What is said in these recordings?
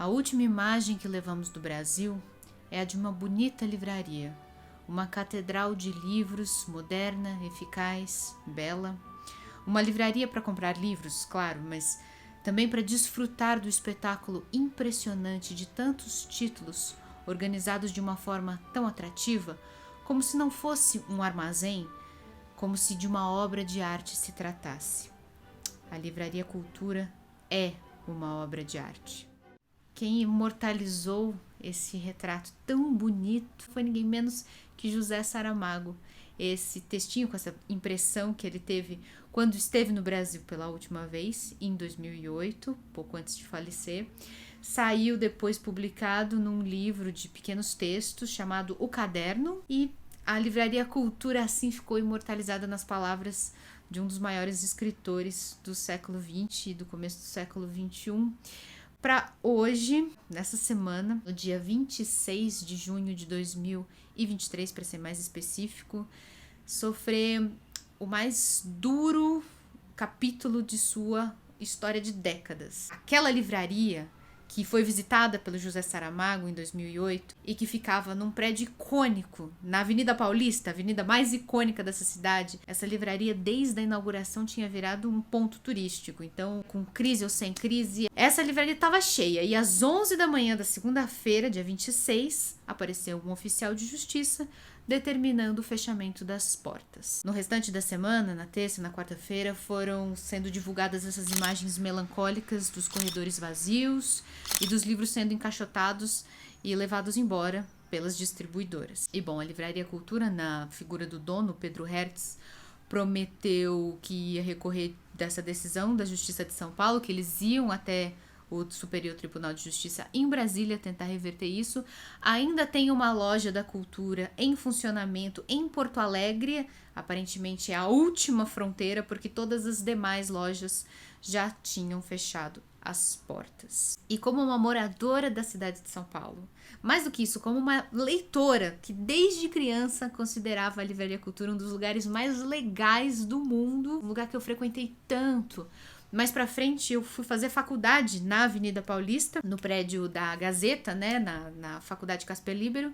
A última imagem que levamos do Brasil é a de uma bonita livraria, uma catedral de livros, moderna, eficaz, bela. Uma livraria para comprar livros, claro, mas também para desfrutar do espetáculo impressionante de tantos títulos organizados de uma forma tão atrativa, como se não fosse um armazém, como se de uma obra de arte se tratasse. A Livraria Cultura é uma obra de arte. Quem imortalizou esse retrato tão bonito foi ninguém menos que José Saramago. Esse textinho com essa impressão que ele teve quando esteve no Brasil pela última vez, em 2008, pouco antes de falecer, saiu depois publicado num livro de pequenos textos chamado O Caderno, e a Livraria Cultura assim ficou imortalizada nas palavras de um dos maiores escritores do século XX e do começo do século XXI. Para hoje, nessa semana, no dia 26 de junho de 2023, para ser mais específico, sofrer o mais duro capítulo de sua história de décadas. Aquela livraria que foi visitada pelo José Saramago em 2008 e que ficava num prédio icônico na Avenida Paulista, a avenida mais icônica dessa cidade. Essa livraria, desde a inauguração, tinha virado um ponto turístico. Então, com crise ou sem crise, essa livraria estava cheia. E às 11 da manhã da segunda-feira, dia 26, apareceu um oficial de justiça determinando o fechamento das portas. No restante da semana, na terça e na quarta-feira, foram sendo divulgadas essas imagens melancólicas dos corredores vazios e dos livros sendo encaixotados e levados embora pelas distribuidoras. E bom, a Livraria Cultura, na figura do dono, Pedro Hertz, prometeu que ia recorrer dessa decisão da Justiça de São Paulo, que eles iam até o Superior Tribunal de Justiça em Brasília tentar reverter isso. Ainda tem uma loja da cultura em funcionamento em Porto Alegre, aparentemente é a última fronteira, porque todas as demais lojas já tinham fechado as portas. E como uma moradora da cidade de São Paulo, mais do que isso, como uma leitora que desde criança considerava a Livraria Cultura um dos lugares mais legais do mundo, um lugar que eu frequentei tanto. Mais pra frente eu fui fazer faculdade na Avenida Paulista, no prédio da Gazeta, né, na Faculdade Casper Libero.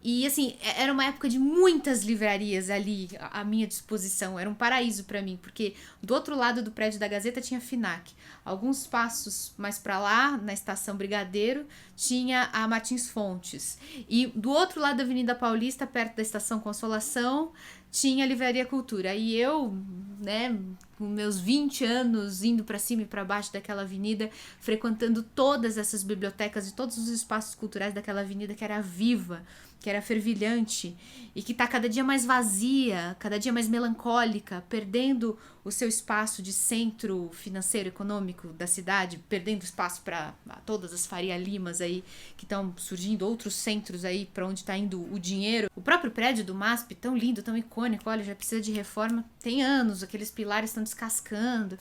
E assim, era uma época de muitas livrarias ali à minha disposição, era um paraíso pra mim, porque do outro lado do prédio da Gazeta tinha a FINAC. Alguns passos mais pra lá, na Estação Brigadeiro, tinha a Martins Fontes. E do outro lado da Avenida Paulista, perto da Estação Consolação, tinha a Livraria Cultura. E eu, né, com meus 20 anos, indo para cima e para baixo daquela avenida, frequentando todas essas bibliotecas e todos os espaços culturais daquela avenida que era viva, que era fervilhante e que está cada dia mais vazia, cada dia mais melancólica, perdendo o seu espaço de centro financeiro econômico da cidade, perdendo espaço para todas as Faria Limas aí que estão surgindo, outros centros aí para onde está indo o dinheiro. O próprio prédio do MASP, tão lindo, tão icônico, olha, já precisa de reforma, tem anos, aqueles pilares estão descascando.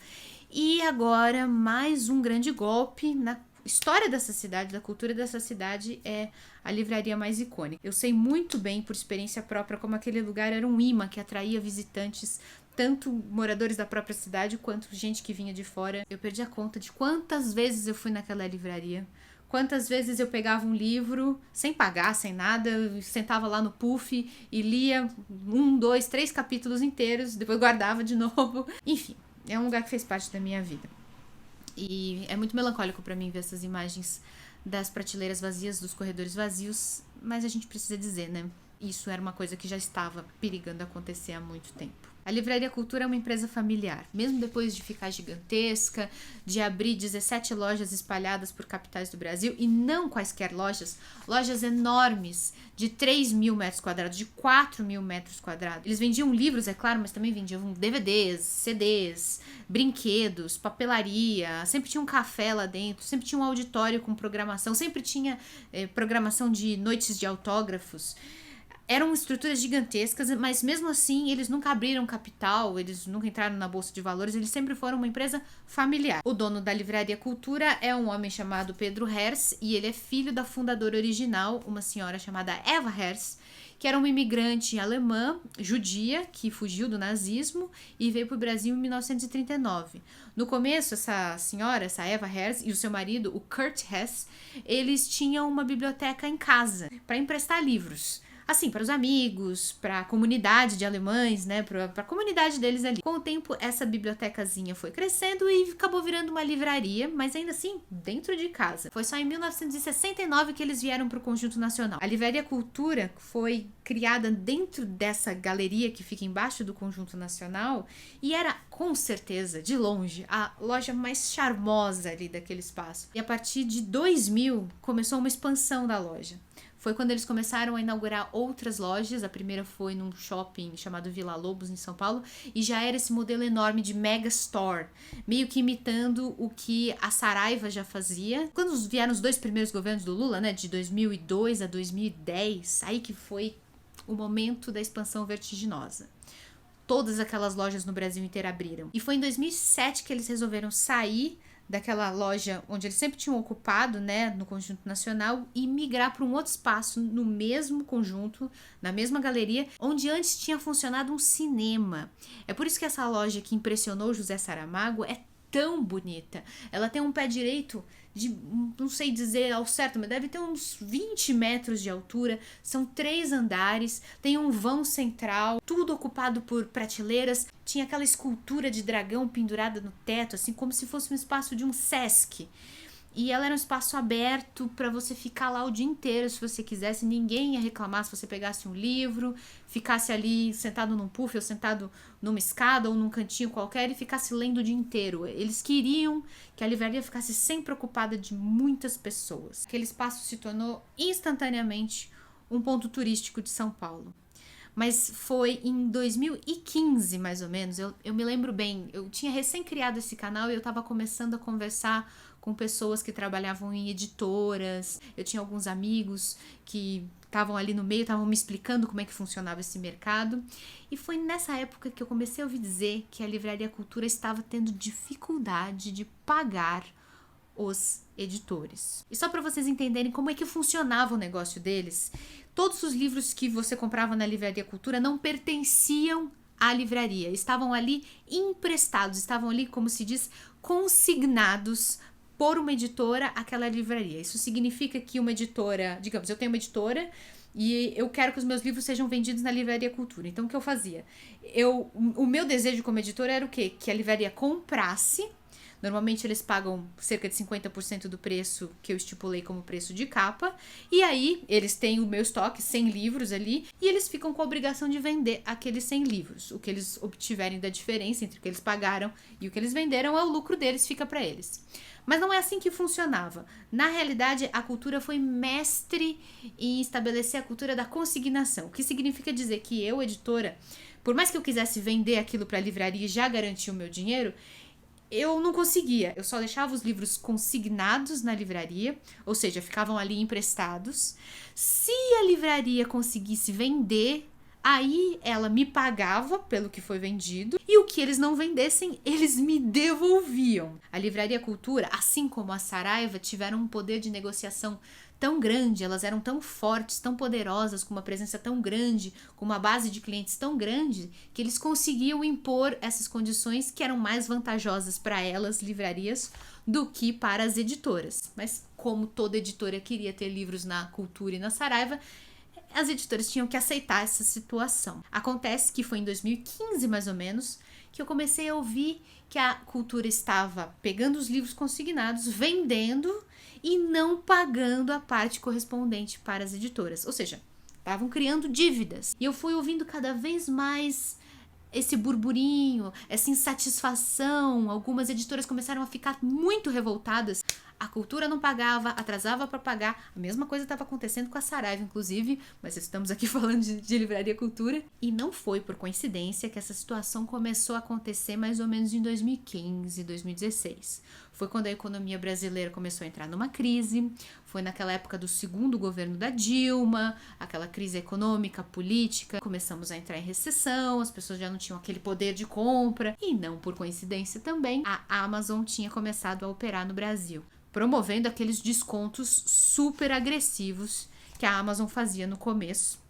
E agora mais um grande golpe na história dessa cidade, da cultura dessa cidade, é a livraria mais icônica. Eu sei muito bem, por experiência própria, como aquele lugar era um imã que atraía visitantes, tanto moradores da própria cidade quanto gente que vinha de fora. Eu perdi a conta de quantas vezes eu fui naquela livraria, quantas vezes eu pegava um livro sem pagar, sem nada, sentava lá no puff e lia 1, 2, 3 capítulos inteiros, depois guardava de novo. Enfim, é um lugar que fez parte da minha vida. E é muito melancólico pra mim ver essas imagens das prateleiras vazias, dos corredores vazios, mas a gente precisa dizer, né? Isso era uma coisa que já estava perigando acontecer há muito tempo. A Livraria Cultura é uma empresa familiar. Mesmo depois de ficar gigantesca, de abrir 17 lojas espalhadas por capitais do Brasil, e não quaisquer lojas, lojas enormes, de 3 mil metros quadrados, de 4 mil metros quadrados. Eles vendiam livros, é claro, mas também vendiam DVDs, CDs, brinquedos, papelaria, sempre tinha um café lá dentro, sempre tinha um auditório com programação, sempre tinha programação de noites de autógrafos. Eram estruturas gigantescas, mas mesmo assim eles nunca abriram capital, eles nunca entraram na bolsa de valores, eles sempre foram uma empresa familiar. O dono da Livraria Cultura é um homem chamado Pedro Hertz e ele é filho da fundadora original, uma senhora chamada Eva Hertz, que era uma imigrante alemã, judia, que fugiu do nazismo e veio para o Brasil em 1939. No começo, essa senhora, essa Eva Hess, e o seu marido, o Kurt Hess, eles tinham uma biblioteca em casa para emprestar livros. Assim, para os amigos, para a comunidade de alemães, né, para a comunidade deles ali. Com o tempo, essa bibliotecazinha foi crescendo e acabou virando uma livraria, mas ainda assim, dentro de casa. Foi só em 1969 que eles vieram para o Conjunto Nacional. A Livraria Cultura foi criada dentro dessa galeria que fica embaixo do Conjunto Nacional e era, com certeza, de longe, a loja mais charmosa ali daquele espaço. E a partir de 2000, começou uma expansão da loja. Foi quando eles começaram a inaugurar outras lojas. A primeira foi num shopping chamado Vila Lobos, em São Paulo, e já era esse modelo enorme de mega store, meio que imitando o que a Saraiva já fazia. Quando vieram os 2 primeiros governos do Lula, né, de 2002 a 2010, aí que foi o momento da expansão vertiginosa. Todas aquelas lojas no Brasil inteiro abriram. E foi em 2007 que eles resolveram sair daquela loja onde eles sempre tinham ocupado, né, no Conjunto Nacional, e migrar para um outro espaço no mesmo conjunto, na mesma galeria, onde antes tinha funcionado um cinema. É por isso que essa loja que impressionou José Saramago é tão bonita. Ela tem um pé direito de, não sei dizer ao certo, mas deve ter uns 20 metros de altura, são 3 andares, tem um vão central, tudo ocupado por prateleiras, tinha aquela escultura de dragão pendurada no teto, assim como se fosse um espaço de um Sesc. E ela era um espaço aberto para você ficar lá o dia inteiro, se você quisesse. Ninguém ia reclamar se você pegasse um livro, ficasse ali sentado num puff ou sentado numa escada ou num cantinho qualquer e ficasse lendo o dia inteiro. Eles queriam que a livraria ficasse sempre ocupada de muitas pessoas. Aquele espaço se tornou instantaneamente um ponto turístico de São Paulo. Mas foi em 2015, mais ou menos, eu me lembro bem, eu tinha recém criado esse canal e eu estava começando a conversar com pessoas que trabalhavam em editoras. Eu tinha alguns amigos que estavam ali no meio, estavam me explicando como é que funcionava esse mercado. E foi nessa época que eu comecei a ouvir dizer que a Livraria Cultura estava tendo dificuldade de pagar os editores. E só para vocês entenderem como é que funcionava o negócio deles, todos os livros que você comprava na Livraria Cultura não pertenciam à livraria, estavam ali emprestados, estavam ali, como se diz, consignados por uma editora àquela livraria. Isso significa que uma editora, digamos, eu tenho uma editora e eu quero que os meus livros sejam vendidos na Livraria Cultura. Então, o que eu fazia? O meu desejo como editora era o quê? Que a livraria comprasse. Normalmente eles pagam cerca de 50% do preço que eu estipulei como preço de capa. E aí eles têm o meu estoque, 100 livros ali, e eles ficam com a obrigação de vender aqueles 100 livros. O que eles obtiverem da diferença entre o que eles pagaram e o que eles venderam é o lucro deles, fica para eles. Mas não é assim que funcionava. Na realidade, a cultura foi mestre em estabelecer a cultura da consignação, o que significa dizer que eu, editora, por mais que eu quisesse vender aquilo para a livraria e já garantir o meu dinheiro, eu não conseguia. Eu só deixava os livros consignados na livraria, ou seja, ficavam ali emprestados. Se a livraria conseguisse vender, aí ela me pagava pelo que foi vendido e o que eles não vendessem, eles me devolviam. A Livraria Cultura, assim como a Saraiva, tiveram um poder de negociação tão grande, elas eram tão fortes, tão poderosas, com uma presença tão grande, com uma base de clientes tão grande, que eles conseguiam impor essas condições que eram mais vantajosas para elas, livrarias, do que para as editoras. Mas como toda editora queria ter livros na Cultura e na Saraiva, as editoras tinham que aceitar essa situação. Acontece que foi em 2015, mais ou menos, que eu comecei a ouvir que a Cultura estava pegando os livros consignados, vendendo e não pagando a parte correspondente para as editoras. Ou seja, estavam criando dívidas. E eu fui ouvindo cada vez mais esse burburinho, essa insatisfação. Algumas editoras começaram a ficar muito revoltadas. A Cultura não pagava, atrasava para pagar. A mesma coisa estava acontecendo com a Saraiva, inclusive, mas estamos aqui falando de Livraria Cultura. E não foi por coincidência que essa situação começou a acontecer mais ou menos em 2015, 2016. Foi quando a economia brasileira começou a entrar numa crise, foi naquela época do segundo governo da Dilma, aquela crise econômica, política, começamos a entrar em recessão, as pessoas já não tinham aquele poder de compra, e não por coincidência também, a Amazon tinha começado a operar no Brasil, promovendo aqueles descontos super agressivos que a Amazon fazia no começo.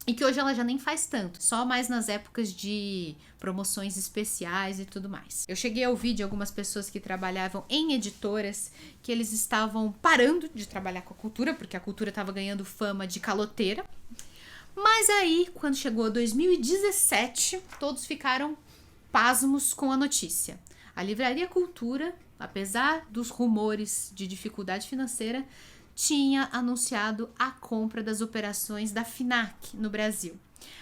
e que hoje ela já nem faz tanto, só mais nas épocas de promoções especiais e tudo mais. Eu cheguei a ouvir de algumas pessoas que trabalhavam em editoras que eles estavam parando de trabalhar com a cultura, porque a cultura estava ganhando fama de caloteira. Mas aí, quando chegou 2017, todos ficaram pasmos com a notícia. A Livraria Cultura, apesar dos rumores de dificuldade financeira, tinha anunciado a compra das operações da Fnac no Brasil.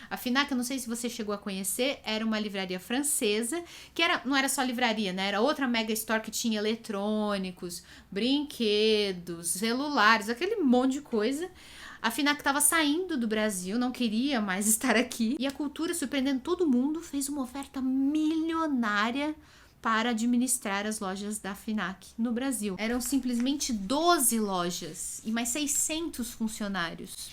A Fnac, eu não sei se você chegou a conhecer, era uma livraria francesa, que não era só livraria, né? Era outra mega store que tinha eletrônicos, brinquedos, celulares, aquele monte de coisa. A Fnac estava saindo do Brasil, não queria mais estar aqui. E a Cultura, surpreendendo todo mundo, fez uma oferta milionária para administrar as lojas da Fnac no Brasil. Eram simplesmente 12 lojas e mais 600 funcionários.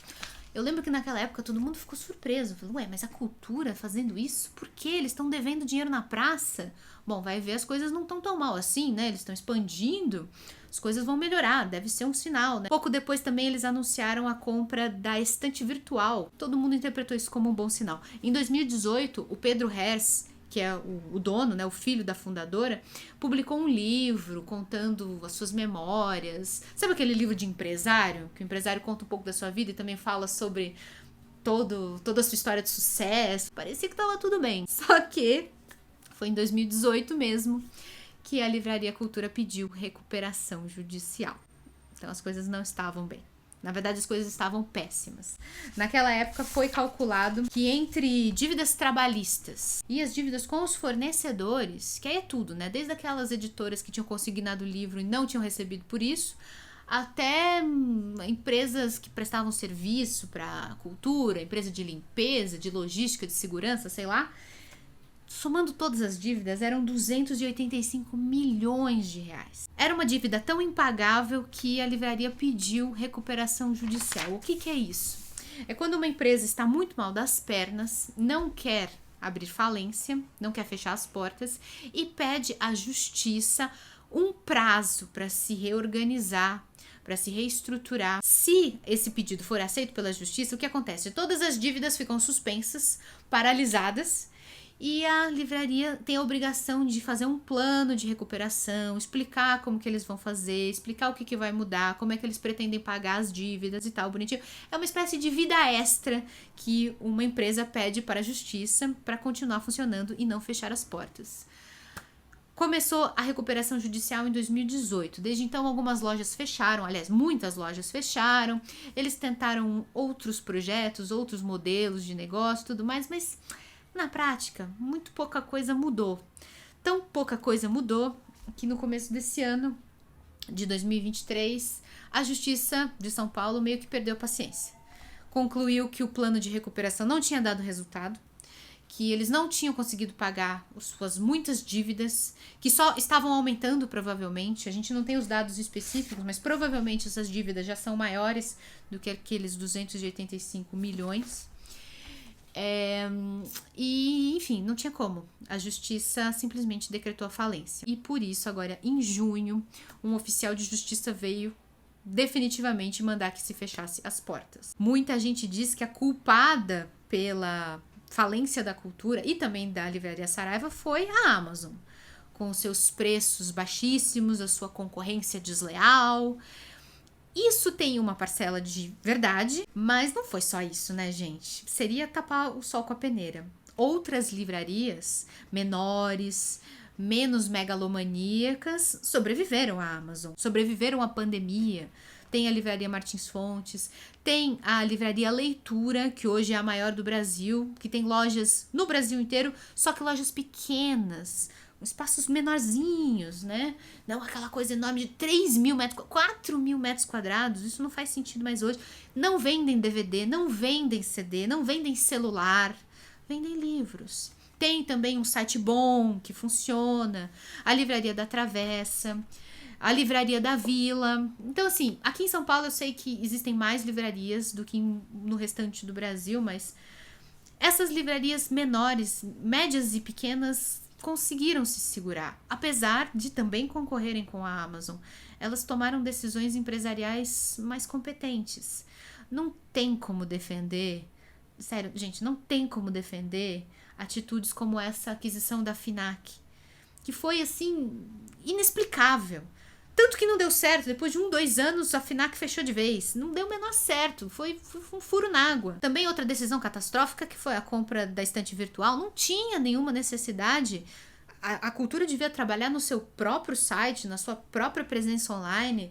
Eu lembro que naquela época todo mundo ficou surpreso. Falou, ué, mas a Cultura fazendo isso? Por quê? Eles estão devendo dinheiro na praça? Bom, vai ver, as coisas não estão tão mal assim, né? Eles estão expandindo, as coisas vão melhorar, deve ser um sinal, né? Pouco depois também eles anunciaram a compra da estante virtual. Todo mundo interpretou isso como um bom sinal. Em 2018, o Pedro Herz, que é o dono, né, o filho da fundadora, publicou um livro contando as suas memórias. Sabe aquele livro de empresário? Que o empresário conta um pouco da sua vida e também fala sobre toda a sua história de sucesso. Parecia que estava tudo bem. Só que foi em 2018 mesmo que a Livraria Cultura pediu recuperação judicial. Então as coisas não estavam bem. Na verdade, as coisas estavam péssimas. Naquela época foi calculado que entre dívidas trabalhistas e as dívidas com os fornecedores, que aí é tudo, né? Desde aquelas editoras que tinham consignado o livro e não tinham recebido por isso, até empresas que prestavam serviço para cultura, empresa de limpeza, de logística, de segurança, sei lá. Somando todas as dívidas, eram 285 milhões de reais. Era uma dívida tão impagável que a livraria pediu recuperação judicial. O que é isso? É quando uma empresa está muito mal das pernas, não quer abrir falência, não quer fechar as portas e pede à justiça um prazo para se reorganizar, para se reestruturar. Se esse pedido for aceito pela justiça, o que acontece? Todas as dívidas ficam suspensas, paralisadas, e a livraria tem a obrigação de fazer um plano de recuperação, explicar como que eles vão fazer, explicar o que vai mudar, como é que eles pretendem pagar as dívidas e tal, bonitinho. É uma espécie de vida extra que uma empresa pede para a justiça para continuar funcionando e não fechar as portas. Começou a recuperação judicial em 2018. Desde então, algumas lojas fecharam, aliás, muitas lojas fecharam. Eles tentaram outros projetos, outros modelos de negócio, tudo mais, mas na prática, muito pouca coisa mudou. Tão pouca coisa mudou que no começo desse ano, de 2023, a Justiça de São Paulo meio que perdeu a paciência. Concluiu que o plano de recuperação não tinha dado resultado, que eles não tinham conseguido pagar as suas muitas dívidas, que só estavam aumentando provavelmente. A gente não tem os dados específicos, mas provavelmente essas dívidas já são maiores do que aqueles 285 milhões. E enfim, não tinha como. A justiça simplesmente decretou a falência. E por isso, agora em junho, um oficial de justiça veio definitivamente mandar que se fechasse as portas. Muita gente diz que a culpada pela falência da cultura e também da Livraria Saraiva foi a Amazon, com seus preços baixíssimos, a sua concorrência desleal. Isso tem uma parcela de verdade, mas não foi só isso, né, gente? Seria tapar o sol com a peneira. Outras livrarias menores, menos megalomaníacas, sobreviveram à Amazon, sobreviveram à pandemia. Tem a Livraria Martins Fontes, tem a Livraria Leitura, que hoje é a maior do Brasil, que tem lojas no Brasil inteiro, só que lojas pequenas, espaços menorzinhos, né? Não aquela coisa enorme de 3 mil metros, 4 mil metros quadrados, isso não faz sentido mais hoje. Não vendem DVD, não vendem CD, não vendem celular, vendem livros. Tem também um site bom, que funciona, a Livraria da Travessa, a Livraria da Vila. Então, assim, aqui em São Paulo eu sei que existem mais livrarias do que no restante do Brasil, mas essas livrarias menores, médias e pequenas, conseguiram se segurar, apesar de também concorrerem com a Amazon. Elas tomaram decisões empresariais mais competentes. Não tem como defender sério, gente, não tem como defender atitudes como essa aquisição da FINAC, que foi, assim, inexplicável. Tanto que não deu certo, depois de 2 anos a FINAC fechou de vez. Não deu o menor certo, foi um furo na água. Também outra decisão catastrófica, que foi a compra da estante virtual, não tinha nenhuma necessidade. A cultura devia trabalhar no seu próprio site, na sua própria presença online,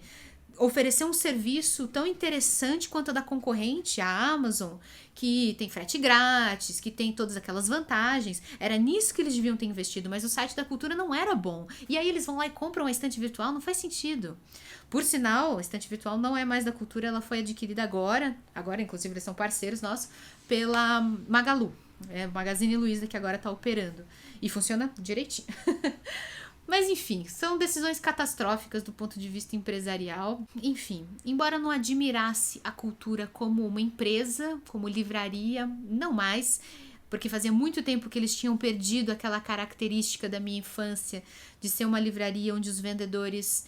oferecer um serviço tão interessante quanto a da concorrente, a Amazon, que tem frete grátis, que tem todas aquelas vantagens. Era nisso que eles deviam ter investido, mas o site da cultura não era bom. E aí eles vão lá e compram a estante virtual, não faz sentido. Por sinal, a estante virtual não é mais da cultura, ela foi adquirida agora, inclusive eles são parceiros nossos, pela Magalu. É o Magazine Luiza que agora está operando. E funciona direitinho. Mas enfim, são decisões catastróficas do ponto de vista empresarial. Enfim, embora não admirasse a cultura como uma empresa, como livraria, não mais, porque fazia muito tempo que eles tinham perdido aquela característica da minha infância de ser uma livraria onde os vendedores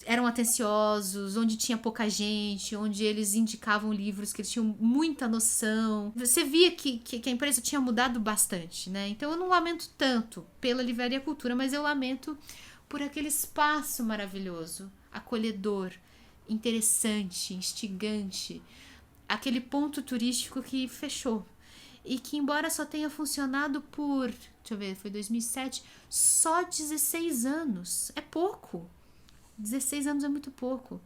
eram atenciosos, onde tinha pouca gente, onde eles indicavam livros que eles tinham muita noção. Você via que a empresa tinha mudado bastante, né? Então eu não lamento tanto pela Livraria Cultura, mas eu lamento por aquele espaço maravilhoso, acolhedor, interessante, instigante, aquele ponto turístico que fechou. E que, embora só tenha funcionado por, deixa eu ver, foi 2007, só 16 anos. É pouco. 16 anos é muito pouco,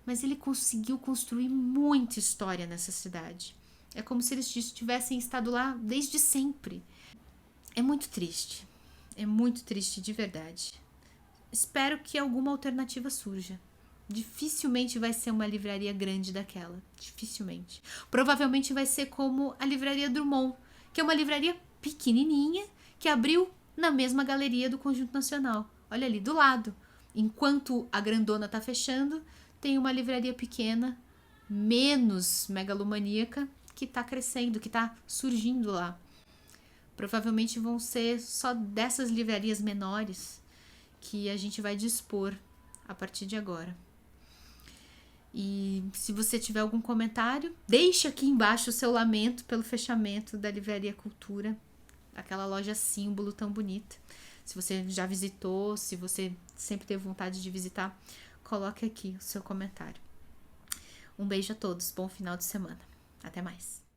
mas ele conseguiu construir muita história nessa cidade. É como se eles tivessem estado lá desde sempre. É muito triste de verdade. Espero que alguma alternativa surja. Dificilmente vai ser uma livraria grande daquela, dificilmente. Provavelmente vai ser como a Livraria Drummond, que é uma livraria pequenininha que abriu na mesma galeria do Conjunto Nacional. Olha ali, do lado. Enquanto a grandona está fechando, tem uma livraria pequena, menos megalomaníaca, que está crescendo, que está surgindo lá. Provavelmente vão ser só dessas livrarias menores que a gente vai dispor a partir de agora. E se você tiver algum comentário, deixe aqui embaixo o seu lamento pelo fechamento da Livraria Cultura, aquela loja símbolo tão bonita. Se você já visitou, se você sempre teve vontade de visitar, coloque aqui o seu comentário. Um beijo a todos, bom final de semana. Até mais.